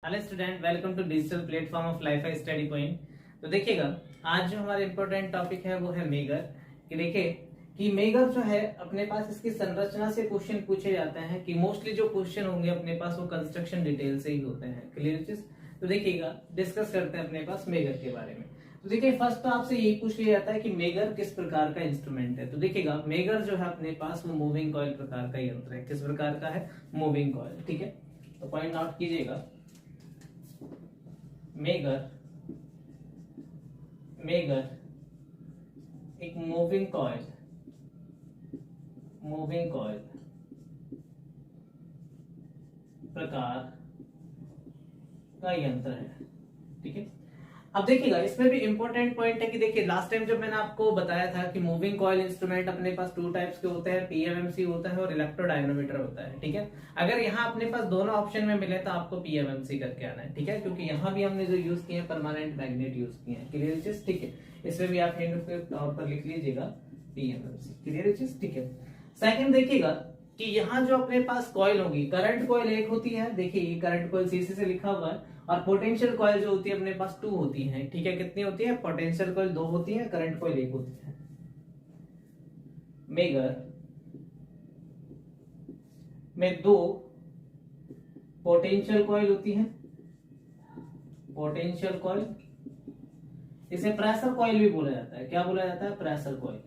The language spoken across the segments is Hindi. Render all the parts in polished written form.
Hello student, welcome to digital platform of life study point. तो देखिएगा, आज जो हमारा इंपॉर्टेंट टॉपिक है वो है मेगर। कि देखिए कि मेगर जो है अपने पास इसकी संरचना से क्वेश्चन पूछे जाते हैं कि मोस्टली जो क्वेश्चन होंगे अपने पास वो कंस्ट्रक्शन डिटेल से ही होते हैं। क्लियर चीज। तो देखिएगा, डिस्कस करते हैं अपने पास मेगर के बारे में। तो देखिए, फर्स्ट तो आपसे यही पूछ लिया जाता है कि मेगर किस प्रकार का इंस्ट्रूमेंट है। तो देखिएगा, मेगर जो है अपने पास वो मूविंग कॉइल प्रकार का यंत्र है। किस प्रकार का है? Moving coil. ठीक है, तो पॉइंट आउट कीजिएगा। मेगर मेगर एक मूविंग कॉइल प्रकार का यंत्र है। ठीक है, अब देखिएगा, इसमें भी इंपॉर्टेंट पॉइंट है कि देखिए, लास्ट टाइम जब मैंने आपको बताया था कि मूविंग कॉइल इंस्ट्रूमेंट अपने पास टू टाइप्स के होते हैं, पीएमएमसी होता है और इलेक्ट्रोडायनोमीटर होता है। ठीक है, अगर यहाँ अपने पास दोनों ऑप्शन में मिले तो आपको पीएमएमसी करके आना है। ठीक है, क्योंकि यहाँ भी हमने जो यूज किए हैं परमानेंट मैग्नेट यूज किए हैं। क्लियर चीज। ठीक है, इसमें भी आप हैंड के तौर पर लिख लीजिएगा पीएमएमसी। क्लियर चीज। ठीक है, सेकंड देखिएगा कि यहाँ जो अपने पास कॉइल होगी, करंट कॉइल एक होती है। देखिए, ये करंट कॉइल सीसी से लिखा हुआ है और पोटेंशियल कॉइल जो होती है अपने पास 2 होती है। ठीक है, कितनी होती है? पोटेंशियल कॉइल 2 होती है, करंट कॉइल 1 होती है। मेगर में 2 पोटेंशियल कॉइल होती है। पोटेंशियल कॉइल, इसे प्रेशर कॉइल भी बोला जाता है। क्या बोला जाता है? Pressure coil.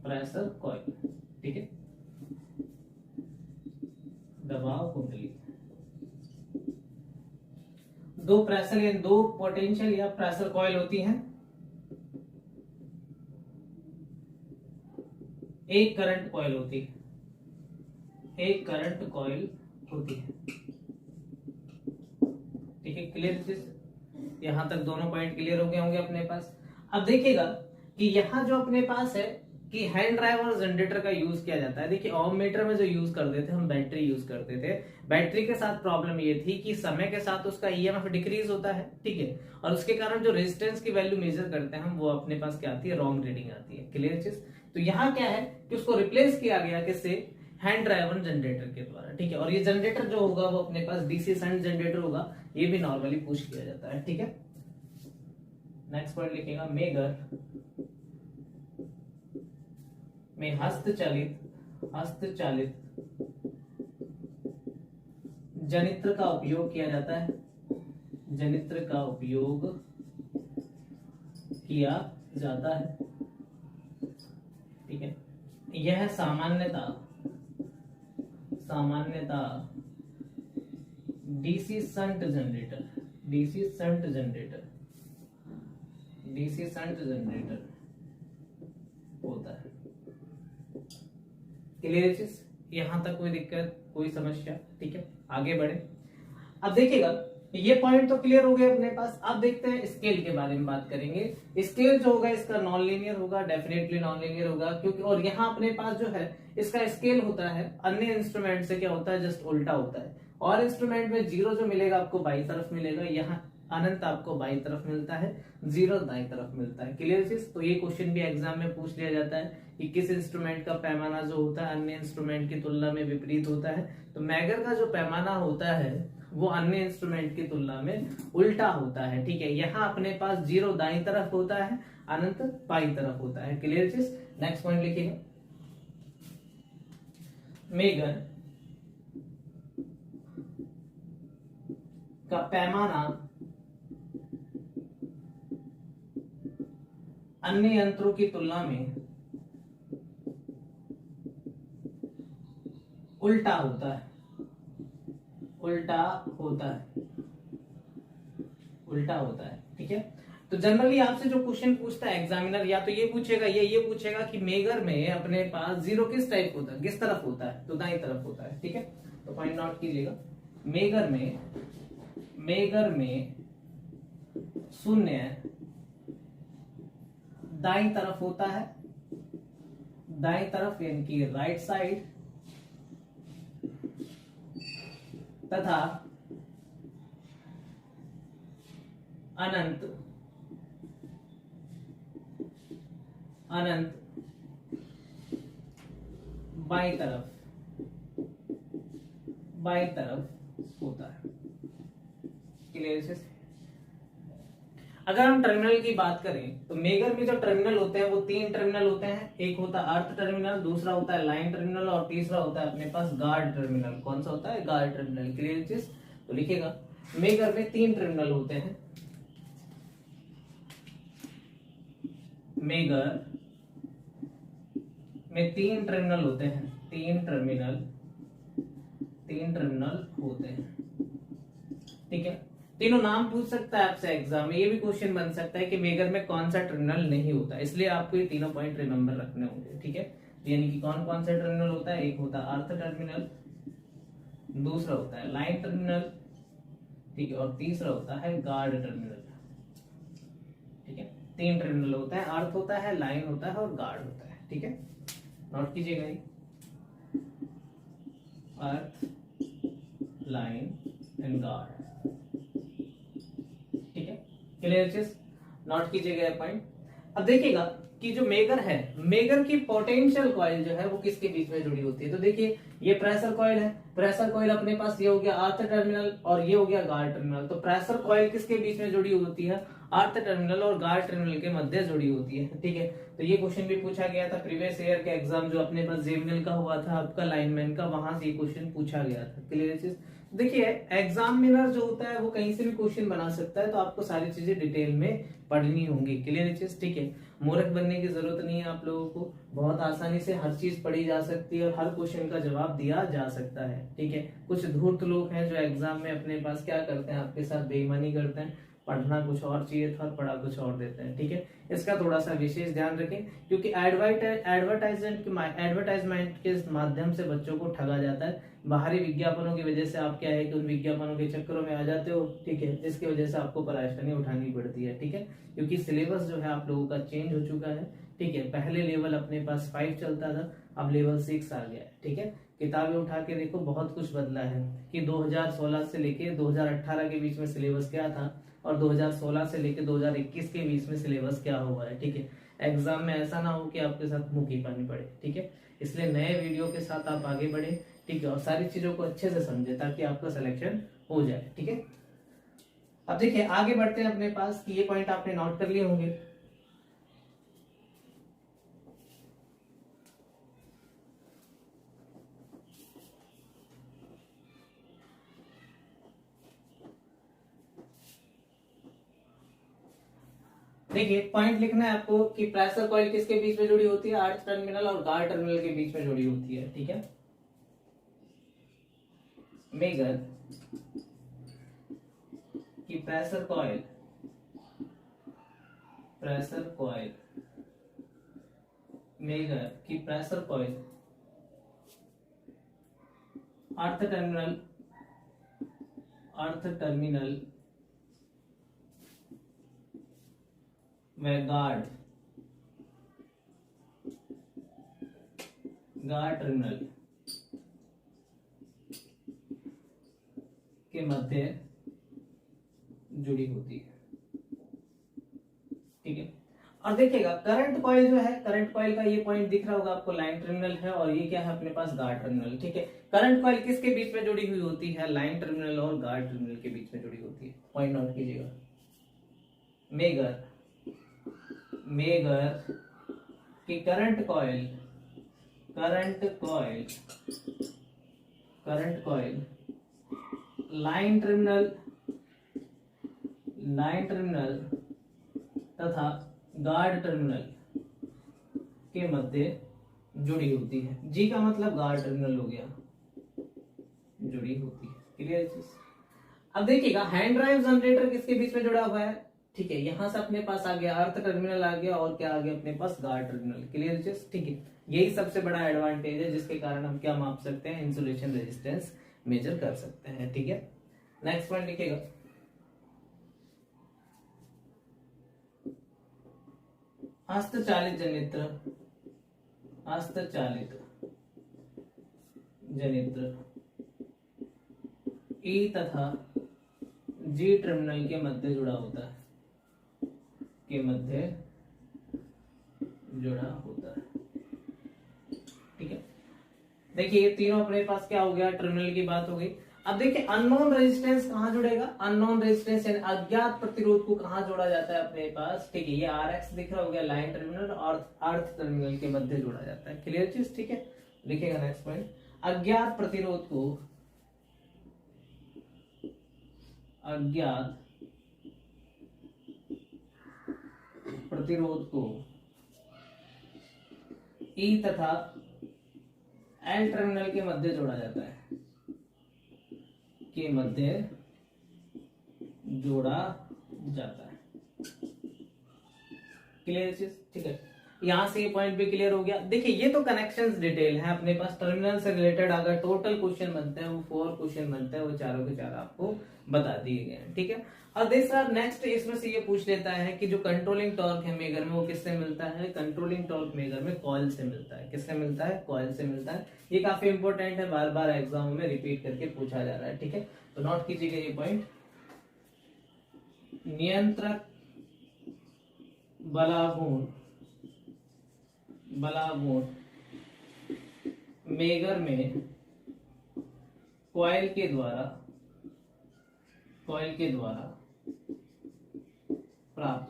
Pressure coil. ठीक है, दबाव कुंडली। 2 प्रेशर या 2 पोटेंशियल या प्रेशर कॉइल होती हैं। एक करंट कॉइल होती है। एक करंट कॉइल होती है। ठीक है, क्लियर। यहां तक दोनों पॉइंट क्लियर हो गए होंगे अपने पास। अब देखिएगा कि यहां जो अपने पास है कि हैंड ड्राइव और जनरेटर का यूज किया जाता है। देखिए, ओम मीटर में जो यूज करते थे हम, बैटरी यूज करते थे। बैटरी के साथ प्रॉब्लम ये थी कि समय के साथ उसका ईएमएफ डिक्रीज होता है। ठीक है, और उसके कारण जो रेजिस्टेंस की वैल्यू मेजर करते हैं हम, वो अपने पास क्या आती है? रॉन्ग रीडिंग आती है। क्लियर चीज। तो यहाँ क्या है कि उसको रिप्लेस किया गया किससे? हैंड ड्राइव और जनरेटर के द्वारा। ठीक है, और ये जनरेटर जो होगा वो अपने पास डीसी शंट जनरेटर होगा। ये भी नॉर्मली पूछ किया जाता है। ठीक है, नेक्स्ट पॉइंट लिखेगा, मेगर में हस्तचालित जनित्र का उपयोग किया जाता है। जनित्र का उपयोग किया जाता है। ठीक है, यह सामान्यता डीसी शंट जनरेटर होता है। क्लियर चीज। यहां तक कोई दिक्कत, कोई समस्या? ठीक है, आगे बढ़े। अब देखिएगा, ये पॉइंट तो क्लियर हो गए अपने पास। अब देखते हैं स्केल के बारे में बात करेंगे। स्केल जो होगा इसका नॉन लीनियर होगा, डेफिनेटली नॉन लीनियर होगा, क्योंकि और यहाँ अपने पास जो है इसका स्केल होता है अन्य इंस्ट्रूमेंट से क्या होता है? जस्ट उल्टा होता है। और इंस्ट्रूमेंट में 0 जो मिलेगा आपको बाई तरफ मिलेगा, यहाँ अनंत आपको बाई तरफ मिलता है, 0 दाई तरफ मिलता है। क्लियर चीज। तो ये क्वेश्चन भी एग्जाम में पूछ लिया जाता है कि किस इंस्ट्रूमेंट का पैमाना जो होता है अन्य इंस्ट्रूमेंट की तुलना में विपरीत होता है। तो मैगर का जो पैमाना होता है वो अन्य इंस्ट्रूमेंट की तुलना में उल्टा होता है। ठीक है, यहाँ अपने पास 0 दाई तरफ होता है, अनंत बाई तरफ होता है। क्लियर चीज। नेक्स्ट पॉइंट लिखिएगा, मेगर का पैमाना अन्य यंत्रों की तुलना में उल्टा होता है। ठीक है, तो जनरली आपसे जो क्वेश्चन पूछता है एग्जामिनर, या तो ये पूछेगा ये पूछेगा कि मेगर में अपने पास 0 किस टाइप होता है, किस तरफ होता है? तो दाई तरफ होता है। ठीक है, तो पॉइंट नोट कीजिएगा, मेगर में 0 दाई तरफ होता है। दाई तरफ यानी कि राइट साइड, तथा अनंत बाई तरफ होता है। क्लियर। अगर हम टर्मिनल की बात करें तो मेगर में जो टर्मिनल होते हैं वो 3 टर्मिनल होते हैं। एक होता है अर्थ टर्मिनल, दूसरा होता है लाइन टर्मिनल और तीसरा होता है अपने पास गार्ड टर्मिनल। कौन सा होता है? Guard terminal. क्लियर चीज? तो लिखिएगा मेगर में 3 टर्मिनल होते हैं। मेगर में 3 टर्मिनल होते हैं। 3 टर्मिनल होते हैं। ठीक है, तीनों नाम पूछ सकता है आपसे एग्जाम में। ये भी क्वेश्चन बन सकता है कि मेगर में कौन सा टर्मिनल नहीं होता, इसलिए आपको ये तीनों पॉइंट रिमेंबर रखने होंगे। ठीक है, यानी कि कौन कौन सा टर्मिनल होता है? एक होता है अर्थ टर्मिनल, दूसरा होता है लाइन टर्मिनल, ठीक है, और तीसरा होता है गार्ड टर्मिनल। ठीक है, 3 टर्मिनल होता है, अर्थ होता है, लाइन होता है और गार्ड होता है। ठीक है, नोट कीजिएगा ये अर्थ, लाइन एंड गार्ड। ठीक है, क्लियर चीज? नोट कीजिएगा पॉइंट। अब देखिएगा कि जो मेगर है, मेगर की पोटेंशियल कॉइल जो है वो किसके बीच में जुड़ी होती है? तो देखिए ये प्रेशर कॉइल है, प्रेशर कॉइल अपने पास ये हो गया अर्थ टर्मिनल और ये हो गया गार्ड टर्मिनल। तो प्रेशर कॉइल किसके बीच में जुड़ी होती है? अर्थ टर्मिनल और गार्ड टर्मिनल के मध्य जुड़ी होती है। ठीक है, तो ये क्वेश्चन भी पूछा गया था प्रीवियस ईयर के एग्जाम जो अपने पास जेमिनल का हुआ था आपका लाइनमैन का, वहां से ये क्वेश्चन पूछा गया था। क्लियर चीज? देखिए एग्जामिनर जो होता है वो कहीं से भी क्वेश्चन बना सकता है, तो आपको सारी चीजें डिटेल में पढ़नी होंगी। क्लियर चीज? ठीक है, मूर्ख बनने की जरूरत नहीं है आप लोगों को, बहुत आसानी से हर चीज पढ़ी जा सकती है और हर क्वेश्चन का जवाब दिया जा सकता है। ठीक है, कुछ धूर्त लोग हैं जो एग्जाम में अपने पास क्या करते हैं, आपके साथ बेईमानी करते हैं, पढ़ना कुछ और चाहिए था और पढ़ा कुछ और देते हैं। ठीक है, इसका थोड़ा सा विशेष ध्यान रखें, क्योंकि एडवर्टाइजमेंट के माध्यम से बच्चों को ठगा जाता है। बाहरी विज्ञापनों की वजह से आप क्या है कि उन विज्ञापनों के चक्करों में आ जाते हो। ठीक है, जिसकी वजह से आपको परेशानी उठानी पड़ती है। ठीक है, क्योंकि सिलेबस जो है आप लोगों का चेंज हो चुका है। ठीक है, पहले लेवल अपने पास 5 चलता था, अब लेवल 6 आ गया है। ठीक है, किताबें उठा के देखो बहुत कुछ बदला है कि 2016 से लेके 2018 के बीच में सिलेबस क्या था और 2016 से लेके 2021 के बीच में सिलेबस क्या हुआ है। ठीक है, एग्जाम में ऐसा ना हो कि आपके साथ मुंह की पानी पड़े। ठीक है, इसलिए नए वीडियो के साथ आप आगे बढ़े। ठीक है, और सारी चीजों को अच्छे से समझे ताकि आपका सिलेक्शन हो जाए। ठीक है, अब देखिए आगे बढ़ते हैं अपने पास कि ये पॉइंट आपने नोट कर लिए होंगे। देखिए पॉइंट लिखना है आपको कि प्रेशर कॉइल किसके बीच में जुड़ी होती है? अर्थ टर्मिनल और गार्ड टर्मिनल के बीच में जुड़ी होती है। ठीक है, मेगर कि प्रेशर कॉइल मेगर कि प्रेशर कॉइल अर्थ टर्मिनल व गार्ड टर्मिनल के मध्य जुड़ी होती है। ठीक है, और देखिएगा करंट कॉइल जो है, करंट कॉइल का ये पॉइंट दिख रहा होगा आपको, लाइन टर्मिनल है और ये क्या है अपने पास? Guard terminal. ठीक है, करंट कॉइल किसके बीच में जुड़ी हुई होती है? लाइन टर्मिनल और गार्ड टर्मिनल के बीच में जुड़ी होती है। पॉइंट नोट कीजिएगा, मेगर कि करंट कॉइल लाइन टर्मिनल तथा गार्ड टर्मिनल के मध्य जुड़ी होती है। जी का मतलब गार्ड टर्मिनल हो गया, जुड़ी होती है। क्लियर चीज? अब देखिएगा हैंड ड्राइव जनरेटर किसके बीच में जुड़ा हुआ है? ठीक है, यहां से अपने पास आ गया अर्थ टर्मिनल आ गया और क्या आ गया अपने पास? Guard terminal. क्लियर चीज? ठीक है, यही सबसे बड़ा एडवांटेज है जिसके कारण हम क्या माप सकते हैं? इंसुलेशन रेजिस्टेंस मेजर कर सकते हैं। ठीक है, नेक्स्ट पॉइंट लिखिएगा, हस्तचालित जनित्र ई तथा जी टर्मिनल के मध्य जुड़ा होता है, ठीक है, देखिए ये तीनों अपने पास क्या हो गया? टर्मिनल की बात हो गई। अब देखिए अननोन रेजिस्टेंस कहाँ जुड़ेगा, अननोन रेजिस्टेंस यानी अज्ञात प्रतिरोध को कहाँ जोड़ा जाता है अपने पास, ठीक है, ये RX दिख रहा हो गया लाइन टर्मिनल और अर्थ टर्मिनल के मध्य जोड़ा जाता है। क्लियर चीज, ठीक है। लिखेगा नेक्स्ट पॉइंट, अज्ञात प्रतिरोध को, अज्ञात प्रतिरोध को E तथा L टर्मिनल के मध्य जोड़ा जाता है, के मध्य जोड़ा जाता है। क्लियर चीज, ठीक है। यहां से ये पॉइंट भी क्लियर हो गया। देखिए ये तो कनेक्शंस डिटेल है अपने पास, टर्मिनल से रिलेटेड अगर टोटल क्वेश्चन बनते हैं वो 4 क्वेश्चन बनते हैं, वो चारों के चार आपको बता दिए गए हैं, ठीक है। और दूसरा नेक्स्ट इसमें से ये पूछ लेता है कि जो कंट्रोलिंग टॉर्क है मेगर में वो किससे मिलता है, कंट्रोलिंग टॉर्क मेगर में कॉइल से मिलता है। किससे मिलता है, कॉइल से मिलता है। ये काफी इंपॉर्टेंट है, बार बार एग्जाम में रिपीट करके पूछा जा रहा है, ठीक है। तो नोट कीजिएगा ये पॉइंट, नियंत्रक बलाघूर्ण मेगर में कॉइल के द्वारा प्राप्त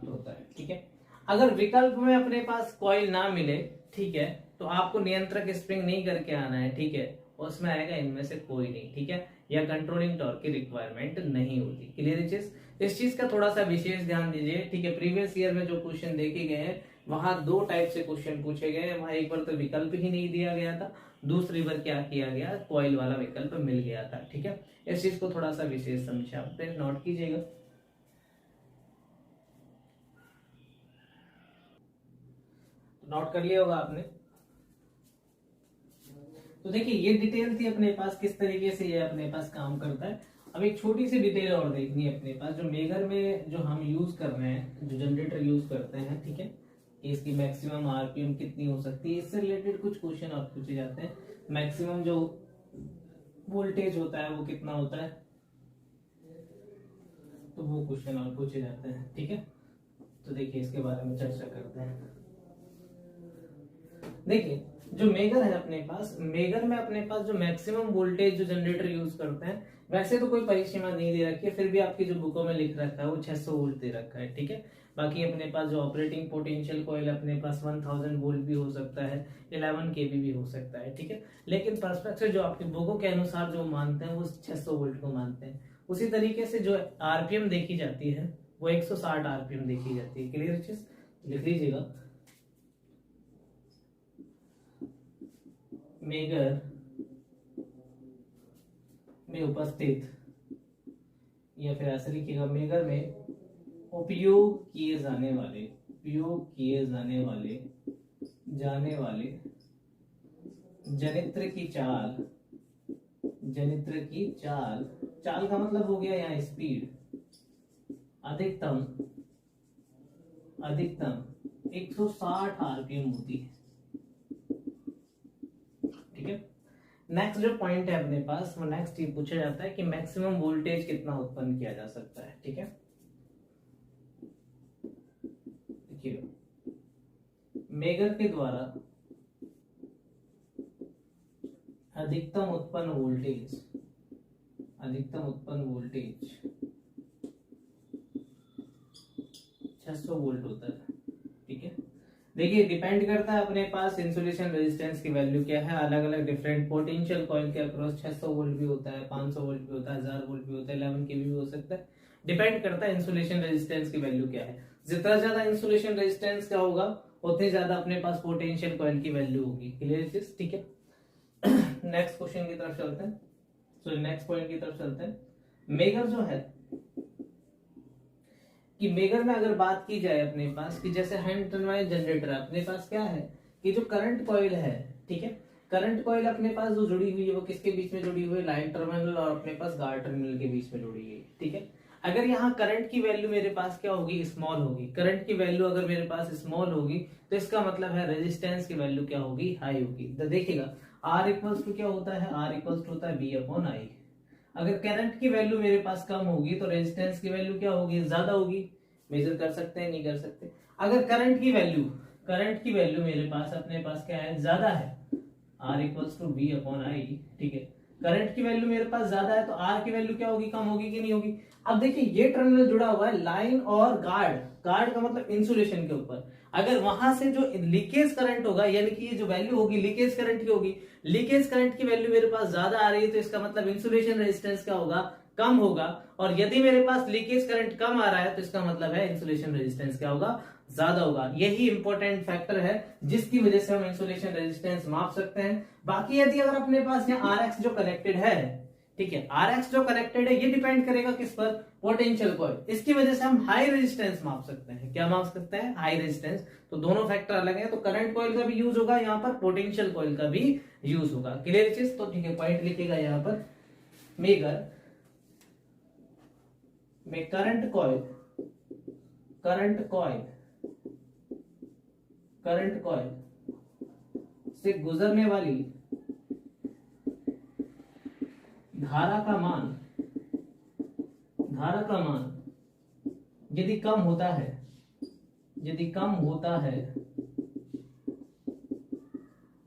होता है, ठीक है। अगर विकल्प में अपने पास कॉइल ना मिले, ठीक है, तो आपको नियंत्रक स्प्रिंग नहीं करके आना है, ठीक है, उसमें आएगा इनमें से कोई नहीं, ठीक है, या कंट्रोलिंग टॉर्क की रिक्वायरमेंट नहीं होती। क्लियर चीज, इस चीज का थोड़ा सा विशेष ध्यान दीजिए, ठीक है। प्रीवियस ईयर में जो क्वेश्चन देखे गए हैं वहां 2 टाइप से क्वेश्चन पूछे गए हैं, वहां एक बार तो विकल्प ही नहीं दिया गया था, दूसरी बार क्या किया गया, कॉइल वाला विकल्प मिल गया था, ठीक है। इस चीज को थोड़ा सा विशेष समझे, आप नोट कीजिएगा। नोट कर लिया होगा आपने। तो देखिए ये डिटेल थी अपने पास, किस तरीके से ये अपने पास काम करता है। अब एक छोटी सी डिटेल और देखनी है अपने पास, जो मेगर में जो हम यूज कर रहे हैं, जो जनरेटर यूज करते हैं, ठीक है, इसकी मैक्सिमम आरपीएम कितनी हो सकती है, इससे रिलेटेड कुछ क्वेश्चन और पूछे जाते हैं। मैक्सिमम जो वोल्टेज होता है वो कितना होता है, तो वो क्वेश्चन और पूछे जाते हैं, ठीक है। तो देखिए इसके बारे में चर्चा करते हैं। देखिए जो मेगर है अपने पास, मेगर में अपने पास जो मैक्सिमम वोल्टेज जो जनरेटर यूज करते हैं, वैसे तो कोई परिसीमा नहीं दे रखी है, फिर भी आपकी जो बुकों में लिख रखा है वो 600 वोल्ट दे रखा है, ठीक है। बाकी अपने पास जो ऑपरेटिंग पोटेंशियल कॉइल अपने पास 1000 वोल्ट भी हो सकता है, 11 kV भी हो सकता है, ठीक है। लेकिन परस्पेक्टिव जो आपके बुकों के अनुसार जो मानते हैं वो 600 वोल्ट को मानते हैं। उसी तरीके से जो आरपीएम देखी जाती है वो 160 आरपीएम देखी जाती है। क्लियर चीज, लिख लीजिएगा, मेगर में उपस्थित, या फिर ऐसे लिखिएगा, मेगर में उपयोग किए जाने वाले जनित्र की चाल का मतलब हो गया यहाँ स्पीड, अधिकतम 160 आरपीएम होती है, ठीक है। नेक्स्ट जो पॉइंट है अपने पास, वो नेक्स्ट ये पूछा जाता है कि मैक्सिमम वोल्टेज कितना उत्पन्न किया जा सकता है, ठीक है। देखिए मेगर के द्वारा अधिकतम उत्पन्न वोल्टेज 600 वोल्ट होता है, ठीक है। देखिए डिपेंड करता है अपने पास इंसुलेशन रेजिस्टेंस की वैल्यू क्या है, अलग अलग डिफरेंट पोटेंशियल कॉइल के अक्रॉस 600 वोल्ट भी होता है, 500 वोल्ट भी होता है, 1000 वोल्ट भी होता है, 11 kV भी हो सकता है। डिपेंड करता है इंसुलेशन रेजिस्टेंस की वैल्यू क्या है। जितना ज्यादा इंसुलेशन रेजिस्टेंस का होगा उतनी ज्यादा अपने पास पोटेंशियल कॉइल की वैल्यू होगी। क्लियर चीज, ठीक है। नेक्स्ट क्वेश्चन की तरफ चलते हैं, सॉरी नेक्स्ट पॉइंट की तरफ चलते हैं। मेगर जो है कि मेगर में अगर बात की जाए अपने पास कि जैसे हैंड टर्बाइन जनरेटर अपने पास क्या है कि जो करंट कॉइल है, ठीक है, करंट कॉइल अपने पास जो जुड़ी हुई है वो किसके बीच में जुड़ी हुई है, लाइन टर्मिनल और अपने पास गार्ड टर्मिनल के बीच में जुड़ी है, ठीक है। अगर यहाँ करंट की वैल्यू मेरे पास क्या होगी, स्मॉल होगी। करंट की वैल्यू अगर मेरे पास स्मॉल होगी तो इसका मतलब है रेजिस्टेंस की वैल्यू क्या होगी, हाई होगी। तो देखिएगा R इक्वल्स टू क्या होता है, R इक्वल्स टू होता है V/I। अगर करंट की वैल्यू मेरे पास कम होगी तो रेजिस्टेंस की वैल्यू क्या होगी, ज्यादा होगी। मेजर कर सकते हैं, नहीं कर सकते। अगर करंट की वैल्यू मेरे पास अपने पास क्या है, ज्यादा है, R equals to V upon I, ठीक है। करंट की वैल्यू मेरे पास ज्यादा है तो आर की वैल्यू क्या होगी, कम होगी कि नहीं होगी। अब देखिए ये टर्मिनल जुड़ा हुआ है लाइन और गार्ड, गार्ड का मतलब इंसुलेशन के ऊपर। अगर वहां से जो लीकेज करंट होगा, यानी कि ये जो वैल्यू होगी लीकेज करंट की होगी, लीकेज करंट की वैल्यू मेरे पास ज्यादा आ रही है तो इसका मतलब इंसुलेशन रेजिस्टेंस क्या होगा, कम होगा। और यदि मेरे पास लीकेज करंट कम आ रहा है तो इसका मतलब है इंसुलेशन रेजिस्टेंस क्या होगा, ज्यादा होगा। यही इंपॉर्टेंट फैक्टर है जिसकी वजह से हम इंसुलेशन रेजिस्टेंस माप सकते हैं। बाकी यदि अगर अपने पास यहाँ आर एक्स जो कनेक्टेड है, ठीक है, आर एक्स जो कनेक्टेड है ये डिपेंड करेगा किस पर, पोटेंशियल कॉइल। इसकी वजह से हम हाई रेजिस्टेंस माप सकते हैं। क्या माप सकते हैं, हाई रेजिस्टेंस। तो दोनों फैक्टर अलग है, तो करंट कॉइल का भी यूज होगा यहाँ पर, पोटेंशियल कॉइल का भी यूज होगा। क्लियर चीज। तो ठीक है, पॉइंट लिखेगा यहाँ पर, मेगर में current coil, current coil, current coil से गुजरने वाली धारा का मान, धारा का मान यदि कम होता है, यदि कम होता है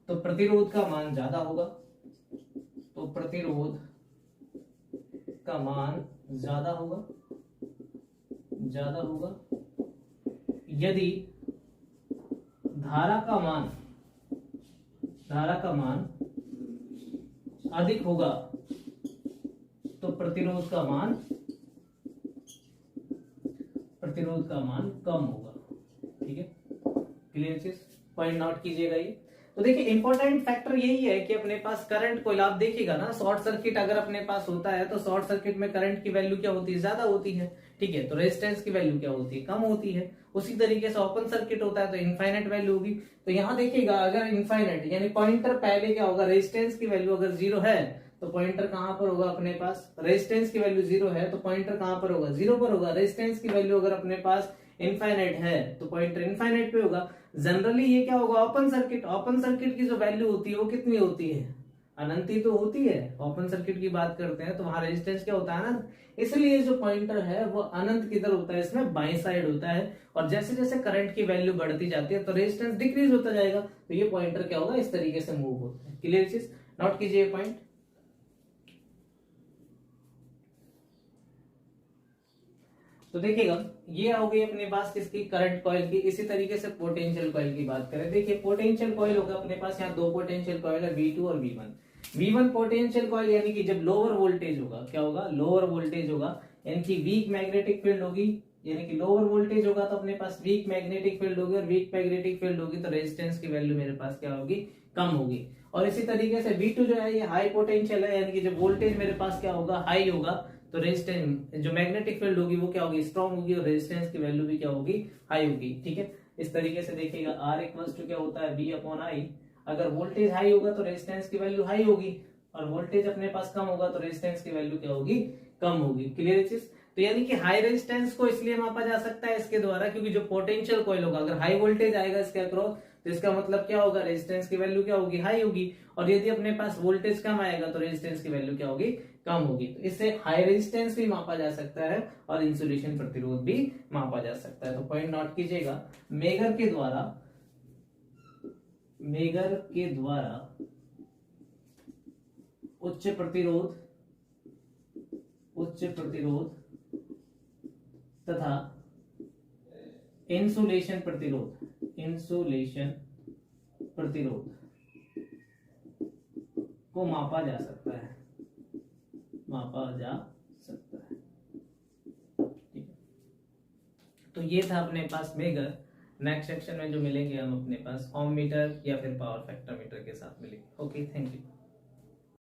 तो प्रतिरोध का मान ज्यादा होगा, तो प्रतिरोध का मान ज्यादा होगा, ज्यादा होगा। यदि धारा का मान, धारा का मान अधिक होगा तो प्रतिरोध का मान, प्रतिरोध का मान कम होगा। ठीक है, क्लियर चीज। पॉइंट नोट कीजिएगा ये। तो देखिए इंपॉर्टेंट फैक्टर यही है कि अपने पास करंट कोई, आप देखिएगा ना, शॉर्ट सर्किट अगर अपने पास होता है तो शॉर्ट सर्किट में करंट की वैल्यू क्या होती है, ज्यादा होती है। ठीक है, तो रेजिस्टेंस की वैल्यू क्या होती है, कम होती है। उसी तरीके से ओपन सर्किट होता है तो इनफाइनाइट वैल्यू होगी। तो यहाँ देखिएगा अगर इनफाइनाइट यानी पॉइंटर पहले क्या होगा, रेजिस्टेंस की वैल्यू अगर जीरो है तो पॉइंटर कहां पर होगा अपने पास, रेजिस्टेंस की वैल्यू जीरो है तो पॉइंटर कहां पर होगा, जीरो पर होगा। रेजिस्टेंस की वैल्यू अगर अपने पास इनफाइनाइट है तो पॉइंटर इनफाइनाइट पे होगा। जनरली ये क्या होगा, ओपन सर्किट, ओपन सर्किट की जो वैल्यू होती है वो कितनी होती है, अनंत ही तो होती है। ओपन सर्किट की बात करते हैं तो वहां रेजिस्टेंस क्या होता है, अनंत। इसलिए जो पॉइंटर है वो अनंत किधर होता है, इसमें बाई साइड होता है। और जैसे जैसे करंट की वैल्यू बढ़ती जाती है तो रेजिस्टेंस डिक्रीज होता जाएगा, तो ये पॉइंटर क्या होगा, इस तरीके से मूव होता है। क्लियर चीज, नोट कीजिए पॉइंट। तो देखिएगा ये हो गई अपने पास किसकी, करंट कॉइल की। इसी तरीके से पोटेंशियल कॉइल की बात करें, देखिए पोटेंशियल कॉइल होगा अपने पास, यहाँ दो पोटेंशियल कॉइल है, V2 और V1। V1 पोटेंशियल कॉइल यानी कि जब लोअर वोल्टेज होगा, क्या होगा, लोअर वोल्टेज होगा, यानी कि वीक मैग्नेटिक फील्ड होगी, यानी कि लोअर वोल्टेज होगा तो अपने पास वीक मैग्नेटिक फील्ड होगी, और वीक मैग्नेटिक फील्ड होगी तो रेजिस्टेंस की वैल्यू मेरे पास क्या होगी, कम होगी। और इसी तरीके से V2 जो है ये हाई पोटेंशियल है, यानी कि जब वोल्टेज मेरे पास क्या होगा, हाई होगा, तो रेजिस्टेंस जो मैग्नेटिक फील्ड होगी वो क्या होगी, स्ट्रॉन्ग होगी, और रेजिस्टेंस की वैल्यू भी क्या होगी, हाई होगी। ठीक है, इस तरीके से देखिएगा R इक्वल्स टू क्या होता है, V अपॉन आई। अगर वोल्टेज हाई होगा तो रेजिस्टेंस की वैल्यू हाई होगी, और वोल्टेज अपने पास कम होगा तो रेजिस्टेंस की वैल्यू क्या होगी, कम होगी। क्लियर चीज। तो यानी कि हाई रेजिस्टेंस को इसलिए मापा जा सकता है इसके द्वारा, क्योंकि जो पोटेंशियल कॉइल होगा अगर हाई वोल्टेज आएगा इसके अक्रॉस तो इसका मतलब क्या होगा, रेजिस्टेंस की वैल्यू क्या होगी, हाई होगी। और यदि अपने पास वोल्टेज कम आएगा तो रेजिस्टेंस की वैल्यू क्या होगी, कम होगी। तो इससे हाई रेजिस्टेंस भी मापा जा सकता है और इंसुलेशन प्रतिरोध भी मापा जा सकता है। तो पॉइंट नोट कीजिएगा, मेगर के द्वारा, मेगर के द्वारा उच्च प्रतिरोध, उच्च प्रतिरोध तथा इंसुलेशन प्रतिरोध, इंसुलेशन प्रतिरोध को मापा जा सकता है, मापा जा सकता है। ठीक है, तो ये था अपने पास मेगर। नेक्स्ट सेक्शन में जो मिलेंगे हम अपने पास ओम मीटर या फिर पावर फैक्टर मीटर के साथ मिलेंगे। Okay, thank you.